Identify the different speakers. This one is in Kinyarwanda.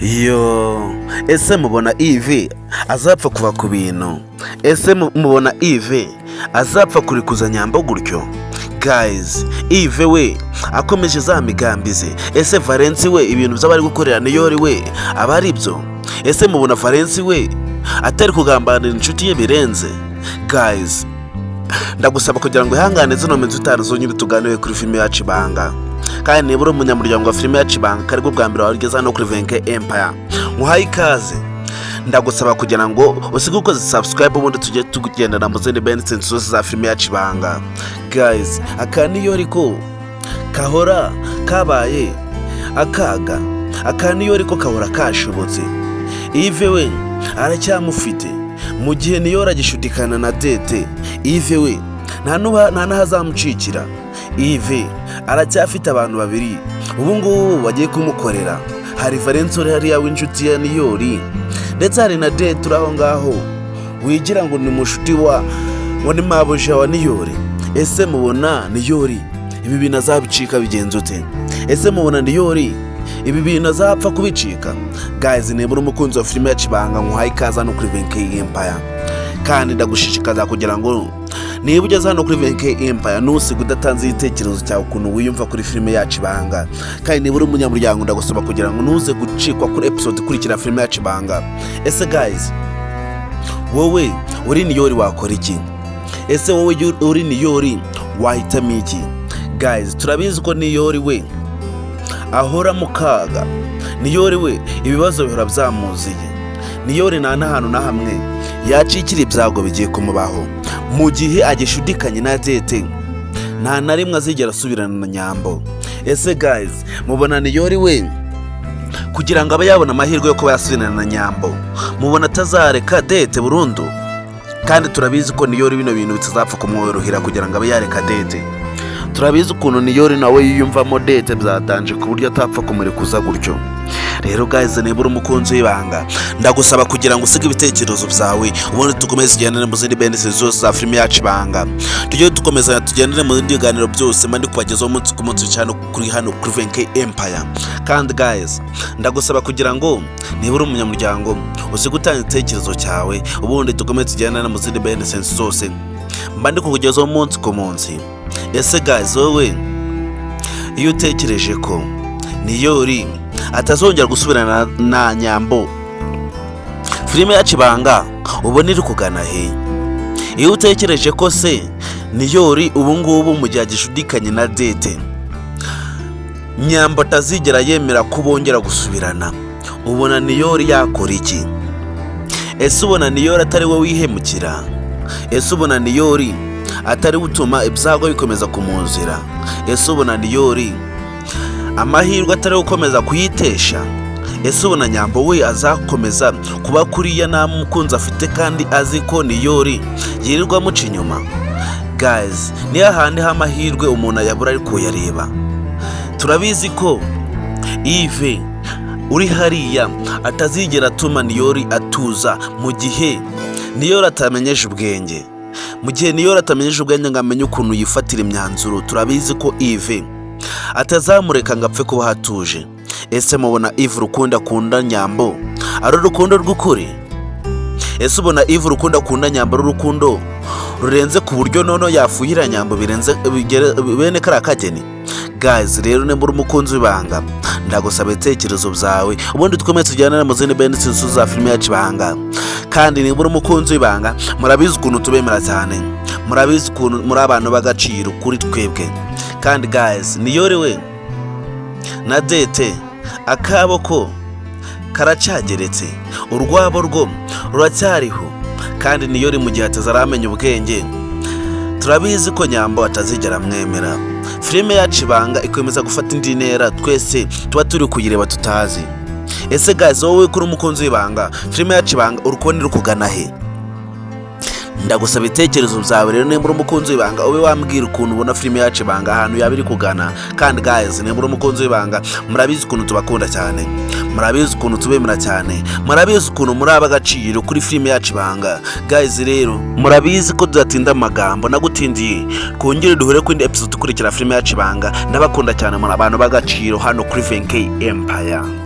Speaker 1: Yo, ese mubona Yves azapfa kuva ku bintu? Ese mubona Yves azapfa kurikuza Nyambo gutyo? Guys, Yves we akomeje za migambi ze. Ese Valens we ibintu by'abari gukorera Niyori we abari byo? Ese mubona Valens we atari kugambanira inshuti ye birenze? Guys, ndagusaba kugira ngo ihangane zino minsi utazonyine tuganiwe kuri filime yacu Ibanga. Kandi nibura umunyamuryango wa filime yacu Ibanga kari bwo bwa mbere wageze hano kuri Venke Empire. Muhaye ikaze. Ndagusaba kugira ngo usige ukoze subscribe ubundi tujye tugendana mu zindi benefits zose za filime yacu Ibanga. Guys, aka Niyori ko kahora kabaye akaga. Aka Niyori ko kahora kashobotse. Yves we aracyamufite mu gihe Niyori agishudikana na Dete. Yves we nta nahazamucikira. Yves aracyafite abantu babiri ubu ngubu bagiye kumukorera. Hari Valens hariya w'inshuti ya Niyori, ndetse hari na Dete uraho ngaho wigira ngo ni mushuti wa ni mabuja wa Niyori. Ese mubona Niyori ibi bintu azabicika bigenze ute? Ese mubona Niyori ibi bintu azapfa kubicika? Guys, nibura umukunzi wa filime yacu Ibanga muhaye ikaze hano kuri Venke Empire. Kandi ndagushishikaza kugira ngo niba ugeze hano kuri Venke Empire ntusige udatanze igitekerezo cyawe ukuntu wiyumva kuri filime yacu Ibanga. Kandi nibura umunyamuryango ndagusaba kugira ngo ntuze gucikwa kuri episode ikurikira filime yacu Ibanga. Ese guys, wowe uri Niyori wakora iki? Ese wowe uri Niyori wahitamo iki? Guys, turabizi ko Niyori we ahora mu kaga. Niyori we ibibazo bihora byamuziye. Niyori nta n'ahantu na hamwe yacikira ibyago bigiye kumubaho. Mu gihe agishudikanye na Dete nta na rimwe azigera asubirana na Nyambo. Ese guys, mubona Niyori we kugira ngo abe yabona amahirwe yo kuba yasubirana na Nyambo, mubona atazareka Dete burundu? Kandi turabizi ko Niyori bino bintu bitazapfa kumworohera kugira ngo abe yareka Dete. Turabizi ukuntu Niyori nawe yiyumvamo Dete byatanje ku buryo atapfa kumurekuza gutyo. Rero guys, nibura umukunzi w'Ibanga ndagusaba kugira ngo usige ibitekerezo byawe ubundi tukomeze tugendane mu zindi benefits zose za filime yacu Ibanga. Tujye dukomeza tugendane mu zindi biganiro byose mandi kubagezaho umunsi ku munsi cyane kuri hano kuri Venke Empire. Kandi guys, ndagusaba kugira ngo nibura umunyamuryango usige utanga igitekerezo cyawe ubundi tukomeze tugendane mu zindi benefits zose mandi kukugezaho umunsi ku munsi. Ese guys, wowe iyo utekereje ko Niyori atazongera gusubirana na Nyambo, filime yacu Ibanga ubona iri kugana he? Iyo utekereje ko se Niyori ubu ngubu mu gihe agishudikanye na Dete Nyambo atazigera yemera ko bongera gusubirana, ubona Niyori yakora iki? Ese ubona Niyori atari we wihemukira? Ese ubona Niyori atari utuma ibyago bikomeza kumuzira? Ese ubona Niyori amahirwe atari gukomeza kuyitesha? Ese ubona Nyambo we azakomeza kuba kuriya nta mukunzi afite kandi azi ko Niyori yirirwa amuca inyuma? Guys, ni hahandi h'amahirwe umuntu yabura ari kuyareba. Turabizi ko Yves uri hariya atazigera atuma Niyori atuza mu gihe Niyori atamenyeje ubwenge. Mu gihe Niyori atamenyeje ubwenge ngo amenye ukuntu yifatira imyanzuro, turabizi ko Yves atazamureka ngo apfe kuba hatuje. Ese mubona Yves urukundo akunda Nyambo ari urukundo rw'ukuri? Ese ubona Yves urukundo akunda Nyambo ari urukundo rurenze ku buryo nono yafuhira Nyambo birenze bene kara kageni? Guys, rero nembura umukunzi w'Ibanga ndagusaba ibitekerezo byawe ubundi twemeze tujyana mu zindi benefits za filime yacu Ibanga. Kandi nembura umukunzi w'Ibanga murabizi ukuntu tubemera cyane, murabizi ukuntu muri abantu bagaciro kuri twebwe. Kandi guys, Niyori we na Dete akaboko karacyageretse, urwabo rwo ruracyariho. Kandi Niyori mu gihe atazaramenya ubwenge turabizi ko Nyambo atazigera amwemera. Filime yacu Ibanga ikomeza gufata indi ntera twese tuba turi kuyireba tutazi. Ese guys, wowe kuri umukunzi w'Ibanga filime yacu Ibanga urukoni rukugana he? Ndagusaba ibitekerezo byawe rero nembura umukunzi w'Ibanga ube wambwira ukuntu ubona filime yacu Ibanga ahantu yabiri kugana. Kandi guys, nembura umukunzi w'Ibanga murabizi ukuntu tubakunda cyane, murabizi ukuntu tubemera cyane, murabizi ukuntu muri abagaciro kuri filime yacu Ibanga. Guys, rero murabizi ko tudatinda amagambo nagutindiye kongere duhure ku indi episode ikurikira filime yacu Ibanga. Ndabakunda cyane muri abantu bagaciro hano kuri Venke Empire.